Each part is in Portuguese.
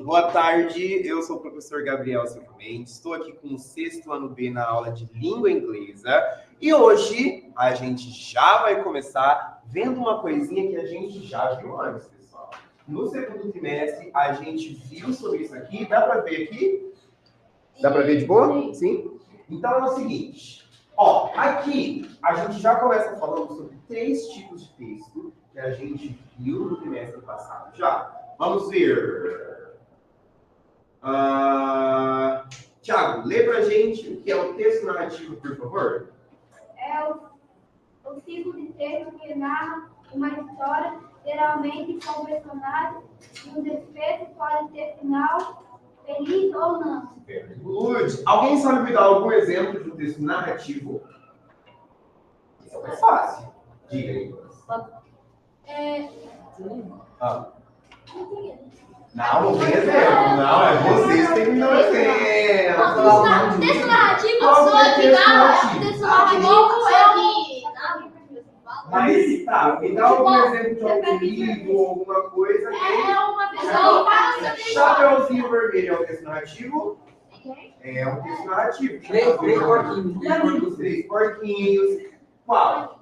Boa tarde, eu sou o professor Gabriel Silva Mendes, estou aqui com o 6º ano B na aula de língua inglesa e hoje a gente já vai começar vendo uma coisinha que a gente já viu antes, pessoal. No segundo trimestre a gente viu sobre isso aqui, dá para ver aqui? Dá para ver de boa? Sim? Então é o seguinte, ó, aqui a gente já começa falando sobre 3 tipos de texto que a gente viu no trimestre passado já. Vamos ver. Tiago, lê pra gente o que é o texto narrativo, por favor. É o tipo de texto que narra uma história, geralmente com personagens, e o desfecho pode ter final feliz ou não. Very good. Alguém sabe me dar algum exemplo de um texto narrativo? Isso é mais fácil. Diga aí. Não tem exemplo. Não, é vocês que têm que me dar um exemplo. Texto narrativo, Texto narrativo é que... Mas tá, me dá algum exemplo de algum livro ou alguma coisa. uma pessoa... Chapeuzinho Vermelho é um texto narrativo? É um texto narrativo. Três porquinhos. 3 porquinhos. Qual?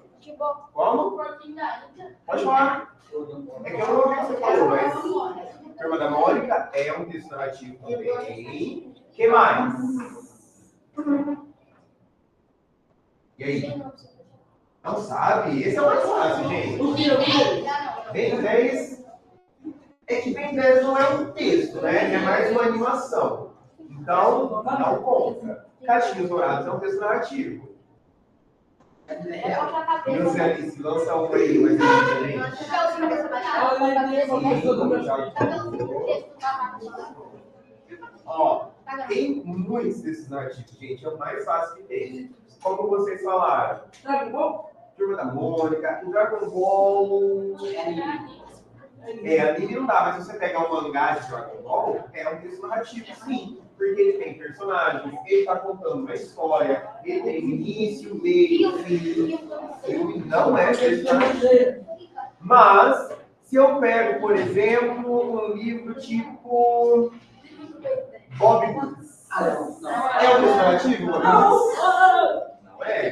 Como? Pode falar. É que eu não ouvi o que você falou, mas... Turma da Mônica é um texto narrativo também. O que mais? E aí? Não sabe? Esse é o mais fácil, gente. Ben 10. É que Ben 10 não é um texto, né? É mais uma animação. Então, não conta. Caixinhos Dourados é um texto narrativo. Nilce Alice, lança um aí, mas ó, tem muitos desses narrativos, gente. É o mais fácil que tem. Como vocês falaram. Dragon Ball? Turma da Mônica. O Dragon Ball... anime não dá, mas se você pegar um mangá de Dragon Ball, é um texto narrativo, sim. Porque ele tem personagens, ele está contando uma história, ele tem início, meio, fim. Filme não é texto narrativo. Mas, se eu pego, por exemplo, um livro tipo Bob Goods. É um texto narrativo, Bob Goods? Não é?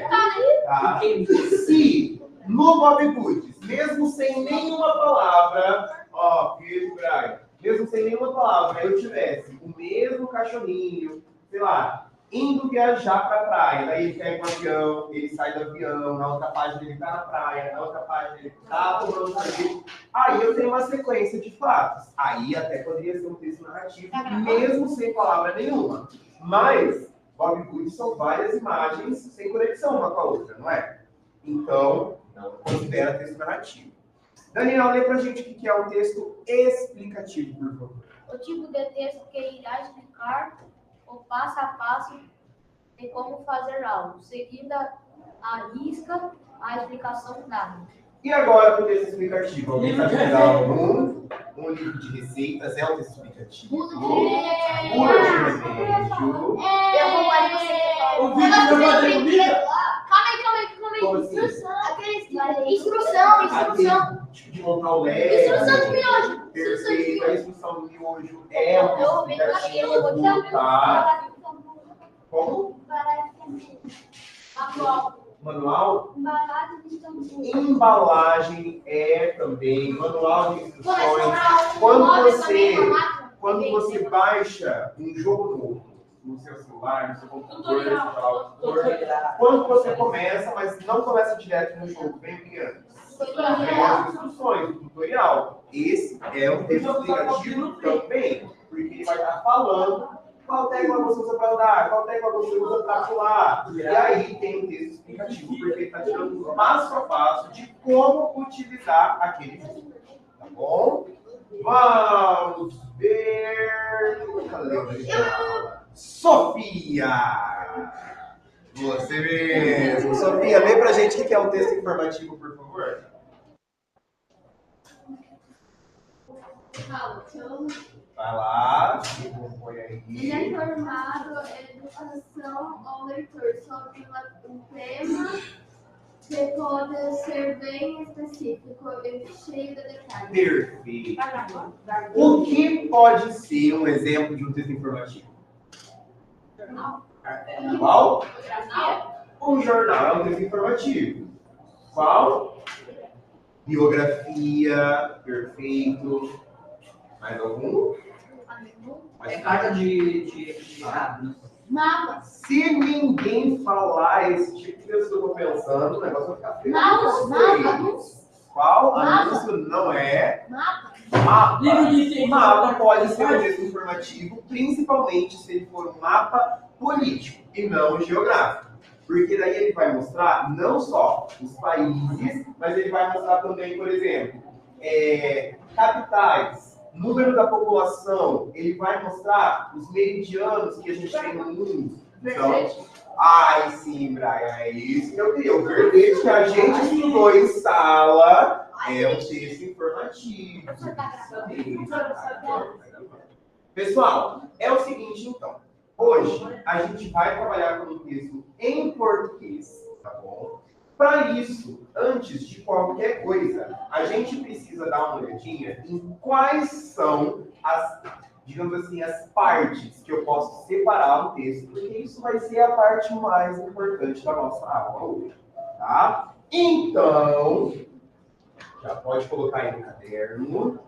Tá. Se no Bob Goods, mesmo sem nenhuma palavra, ó, Pedro Braga, mesmo sem nenhuma palavra, eu tivesse o mesmo cachorrinho, sei lá, indo viajar para a praia, daí ele pega um avião, ele sai do avião, na outra página ele tá na praia, na outra página ele tá tomando sorvete, aí eu tenho uma sequência de fatos. Aí até poderia ser um texto narrativo, mesmo sem palavra nenhuma. Mas Bob Goods são várias imagens sem conexão uma com a outra, não é? Então, não considera texto narrativo. Daniel, lê pra gente o que é um texto explicativo, por favor. O tipo de texto que irá explicar o passo a passo de como fazer algo, seguindo a risca a explicação dada. E agora o texto explicativo? Alguém sabe me dar um livro de receitas? É um texto explicativo? Pura de remédio. Eu vou fazer você. O vídeo não vai ter comida? Calma aí. Como assim? Instrução. Tipo de montar o leque. Instrução de miojo. Perfeito. A instrução do miojo é um texto explicativo, tá? Como? Manual? Embalagem é também. Manual de instruções. Quando você baixa um jogo novo no seu celular, no seu computador, quando você começa, mas não começa direto no jogo, vem antes. Vem as instruções, o tutorial. Esse é um texto explicativo também, porque ele vai estar falando qual tecla você usa para andar, qual tecla você usa para pular. E aí tem um texto explicativo, porque ele está tirando um passo a passo de como utilizar aquele jogo. Tá bom? Vamos ver. Sofia! Você mesmo. Sofia, lê pra gente o que é um texto informativo, por favor. Vai lá, se compõe aí. Ele é informado, educação ao leitor sobre um tema Você pode ser bem específico e cheio de detalhes. Perfeito. O que pode ser um exemplo de um texto informativo? Qual? Um jornal é um texto informativo. Qual? Biografia, perfeito. Mais algum? É carta de Mapa. Se ninguém falar esse tipo de texto que eu tô pensando, o negócio vai ficar feio. Mapa. Qual? Mapa. Anúncio não é. Mapa. Mapa. Livro de ciência. Mapa pode ser um texto informativo, principalmente se ele for um mapa político e não geográfico. Porque daí ele vai mostrar não só os países, mas ele vai mostrar também, por exemplo, capitais, número da população, ele vai mostrar os meridianos que a gente tem no mundo. Então, ai sim, Brian, é isso que eu queria. O verbete que a gente estudou em sala é um texto informativo. Pessoal, é o seguinte então. Hoje a gente vai trabalhar com um texto em português, tá bom? Para isso, antes de qualquer coisa, a gente precisa dar uma olhadinha em quais são as, digamos assim, as partes que eu posso separar o texto, porque isso vai ser a parte mais importante da nossa aula hoje, tá? Então, já pode colocar aí no caderno.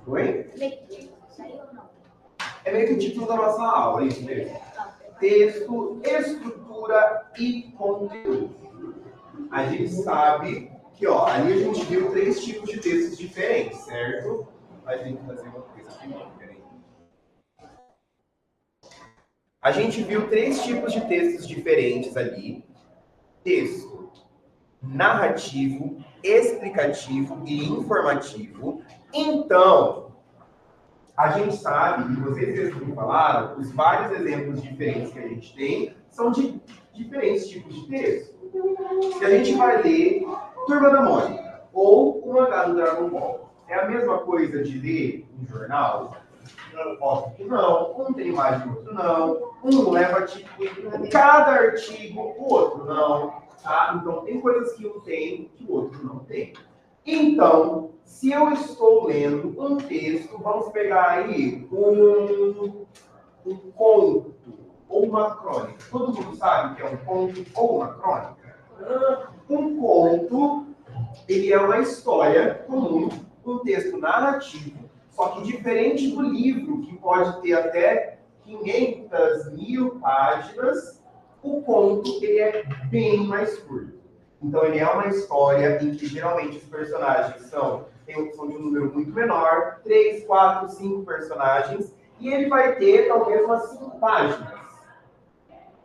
Oi? É meio que o título da nossa aula, isso mesmo. Texto, estrutura e conteúdo. A gente sabe que, ó, ali a gente viu 3 tipos de textos diferentes, certo? A gente tem que fazer uma coisa aqui, não, peraí. A gente viu 3 tipos de textos diferentes ali. Texto narrativo, explicativo e informativo. Então, a gente sabe, e vocês mesmos me falaram, os vários exemplos diferentes que a gente tem são de diferentes tipos de texto. Se a gente vai ler Turma da Mônica ou o mangá do Dragon Ball, é a mesma coisa de ler um jornal? Óbvio que não. Um tem imagem, o outro não. Um leva tipo cada artigo, o outro não. Tá? Então, tem coisas que um tem que o outro não tem. Então, se eu estou lendo um texto, vamos pegar aí um conto ou uma crônica. Todo mundo sabe que é um conto ou uma crônica? Um conto, ele é uma história comum, um texto narrativo, só que diferente do livro, que pode ter até 500.000 páginas, o conto ele é bem mais curto. Então, ele é uma história em que geralmente os personagens são de um número muito menor, 3, 4, 5 personagens, e ele vai ter talvez umas 5 páginas.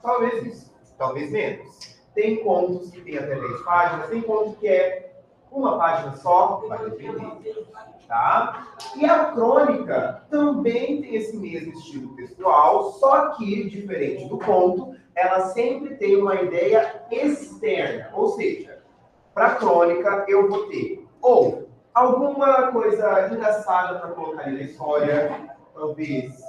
Talvez isso, talvez menos. Tem contos que tem até 10 páginas, tem contos que é uma página só, vai depender. Tá? E a crônica também tem esse mesmo estilo textual, só que, diferente do conto, ela sempre tem uma ideia externa. Ou seja, para a crônica eu vou ter ou alguma coisa engraçada para colocar ali na história, talvez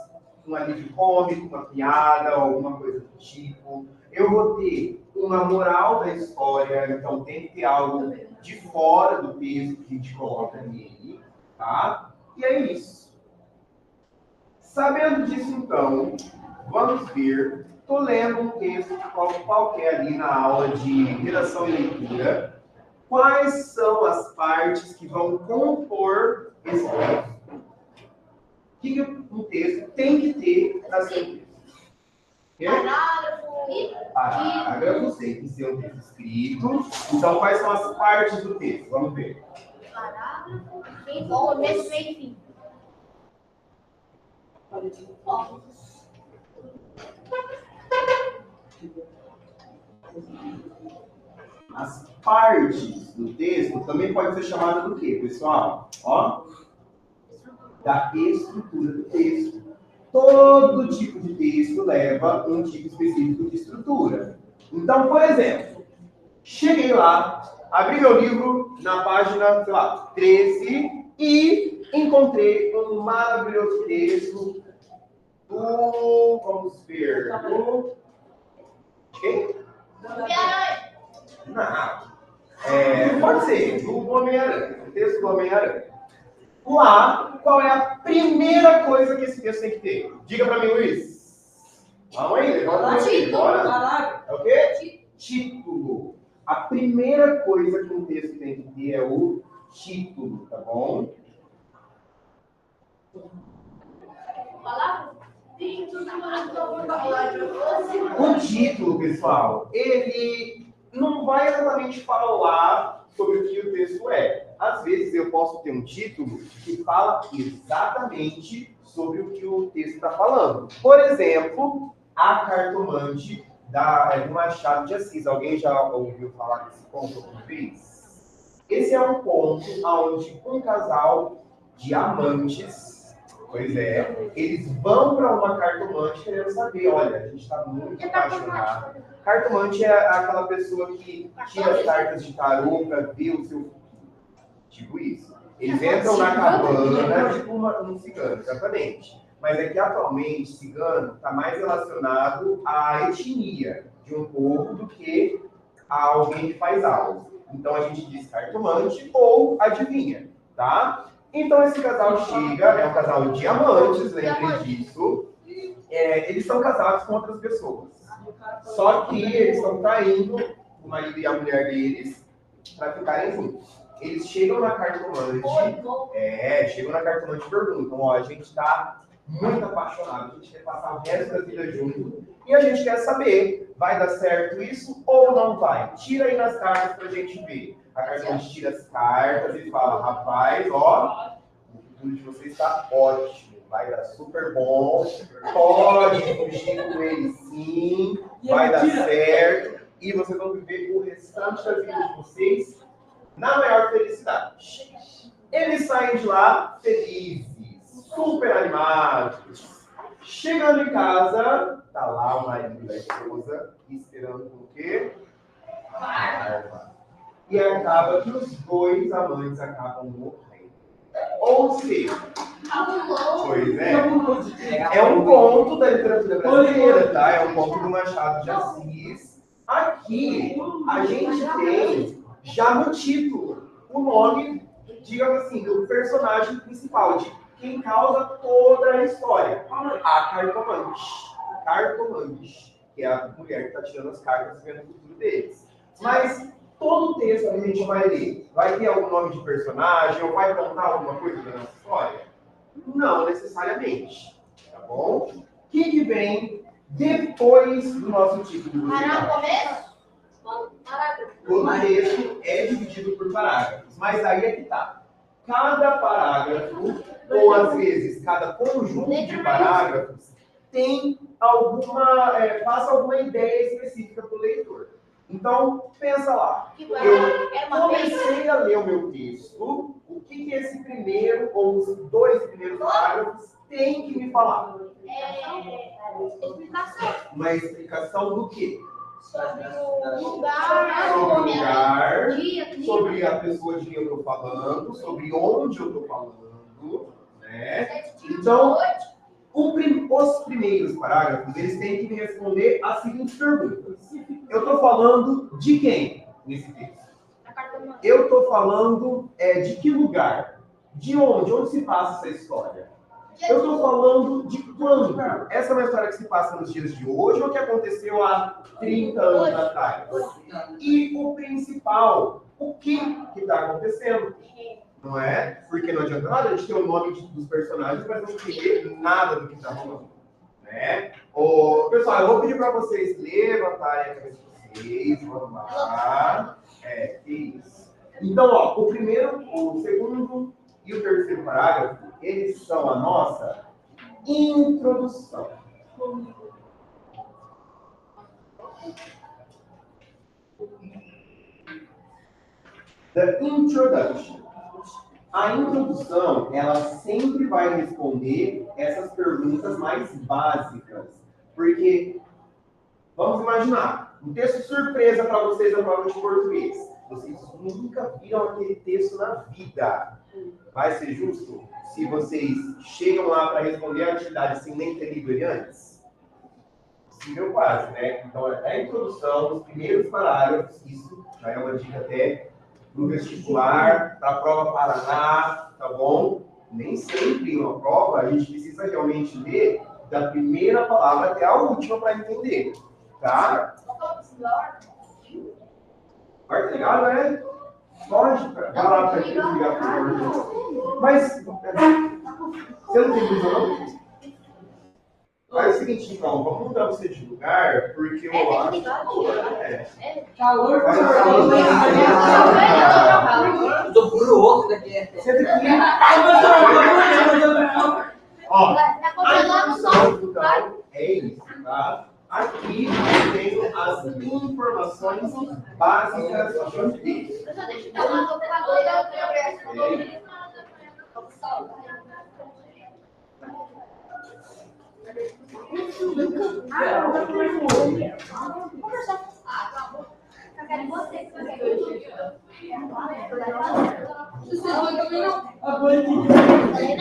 um alívio cômico, uma piada, alguma coisa do tipo. Eu vou ter uma moral da história, então tem que ter algo de fora do texto que a gente coloca nele. Tá? E é isso. Sabendo disso, então, vamos ver. Estou lendo um texto qualquer ali na aula de redação e leitura. Quais são as partes que vão compor esse texto? O que um texto tem que ter para ser um texto? Parágrafos, tem que ser um texto escrito. Então, quais são as partes do texto? Vamos ver. Parágrafo, começo, meio e fim. As partes do texto também podem ser chamadas do quê, pessoal? Ó, da estrutura do texto. todo tipo de texto leva um tipo específico de estrutura. Então, por exemplo, cheguei lá, abri meu livro na página, sei lá, 13 e encontrei um maravilhoso texto do, vamos ver, do... Quem? Não. Pode ser, do Homem-Aranha, o texto do Homem-Aranha. Lá, qual é a primeira coisa que esse texto tem que ter? Diga pra mim, Luiz. Vamos aí, levanta a mão, bora. É o quê? Título. A primeira coisa que um texto tem que ter é o título, tá bom? O título, pessoal, ele não vai exatamente falar sobre o que o texto é. Às vezes eu posso ter um título que fala exatamente sobre o que o texto está falando. Por exemplo, A Cartomante do Machado de Assis. Alguém já ouviu falar desse conto alguma vez? Esse é um conto onde um casal de amantes, pois é, eles vão para uma cartomante querendo saber, olha, a gente está muito apaixonado. Cartomante é aquela pessoa que tira as cartas de tarô para ver o seu futuro. Tipo isso. Eles entram na cabana, tipo um cigano, exatamente. Mas é que atualmente cigano está mais relacionado à etnia de um povo do que a alguém que faz algo. Então a gente diz cartomante ou adivinha, tá? Então esse casal chega, é um casal de amantes, lembrem disso. Eles são casados com outras pessoas. Só que eles estão traindo o marido e a mulher deles para ficarem juntos. Eles chegam na cartomante, e perguntam, ó, a gente está muito apaixonado, a gente quer passar o resto da vida junto, e a gente quer saber, vai dar certo isso ou não vai? Tira aí nas cartas pra gente ver. A cartomante tira as cartas e fala, rapaz, ó, o futuro de vocês está ótimo, vai dar super bom, pode fugir com ele sim, vai dar certo, e vocês vão viver o restante da vida de vocês na maior felicidade. Eles saem de lá felizes, super animados. Chegando em casa, tá lá o marido da esposa, esperando o quê? Barba. E acaba que os dois amantes acabam morrendo. Ou seja, pois é um conto da literatura brasileira, tá? É um conto do Machado de Assis. Aqui, a gente tem já no título o nome, digamos assim, do personagem principal, de quem causa toda a história. A cartomante. Cartomante, que é a mulher que está tirando as cartas vendo o futuro deles. Mas todo o texto que a gente vai ler, vai ter algum nome de personagem ou vai contar alguma coisa da nossa história? Não necessariamente, tá bom? O que vem depois do nosso título? Todo texto é dividido por parágrafos, mas aí é que tá. Cada parágrafo, ou às vezes cada conjunto de parágrafos, tem passa alguma ideia específica para o leitor. Então, pensa lá. Eu comecei a ler o meu texto, o que esse primeiro ou os dois primeiros parágrafos têm que me falar? Explicação. Uma explicação do quê? Sobre o lugar, sobre a pessoa de quem eu estou falando, sobre onde eu estou falando, né? Então, os primeiros parágrafos, eles têm que me responder as seguintes perguntas. Eu estou falando de quem nesse texto? Eu estou falando de que lugar? De onde? Onde se passa essa história? Eu estou falando de quando? Essa é uma história que se passa nos dias de hoje ou que aconteceu há 30 anos atrás? E o principal, o que está acontecendo? Não é? Porque não adianta nada a gente ter o nome dos personagens, mas não entender nada do que está rolando. Né? Pessoal, eu vou pedir para vocês levantarem a cabeça de vocês. Vamos lá. Isso. Então, ó, o primeiro, o segundo e o terceiro parágrafo, eles são a nossa introdução. The introduction. A introdução, ela sempre vai responder essas perguntas mais básicas. Porque, vamos imaginar, um texto surpresa para vocês na prova de português. Vocês nunca viram aquele texto na vida. Vai ser justo se vocês chegam lá para responder a atividade sem nem ter lido ele antes? Possível quase, né? Então, a introdução, os primeiros parágrafos, isso já é uma dica até no vestibular, para a prova Paraná, tá bom? Nem sempre em uma prova a gente precisa realmente ler da primeira palavra até a última para entender, tá? Vai ligado, né? Pode, vai lá para ligar pro Mas, você não tem visão? Faz o seguinte, então, vamos mudar você de lugar, porque eu acho... Calor, Do pro outro daqui. Você tem que... Ó, a introdução, então, é isso, tá? Aqui eu tenho as informações básicas do texto.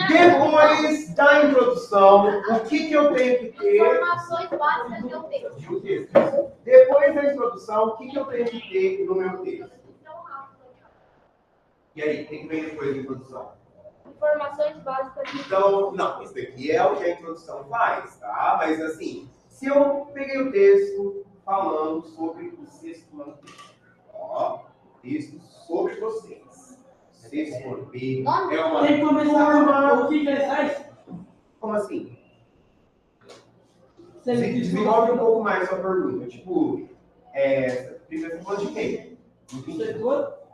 Depois da introdução, o que eu tenho que ter? Informações básicas do texto. De um texto. Depois da introdução, o que eu tenho que ter no meu texto? E aí, o que vem depois da introdução? Informações básicas do Então, não, isso daqui é o que a introdução faz, tá? Mas assim, se eu peguei o texto falando sobre o sexto ano, ó, texto sobre vocês. Sexto ano B é uma Tem que começar com o que ele faz. Como assim? Você desenvolve um pouco mais a pergunta. Tipo, primeiro você falou de quem?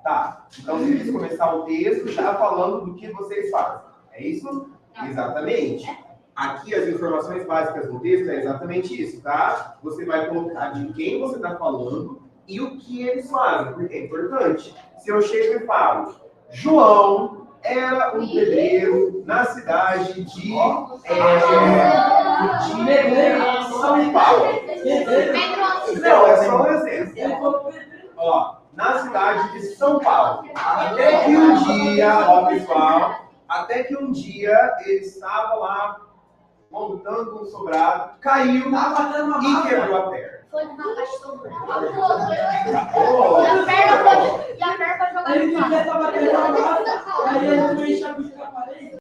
Tá. Então você precisa começar o texto já falando do que vocês fazem. É isso? Não. Exatamente. Aqui as informações básicas do texto é exatamente isso, tá? Você vai colocar de quem você está falando e o que eles fazem, porque é importante. Se eu chego e falo, João era um pedreiro na cidade de São Paulo. Não, é só um exemplo. Ó, na cidade de São Paulo. Até que um dia, ó pessoal, até que um dia ele estava lá montando um sobrado, caiu e quebrou a perna. Foi na caixa do Oh. E a perna foi jogar no Ele mar. queria estar batendo na massa, aí ele foi encher a parede.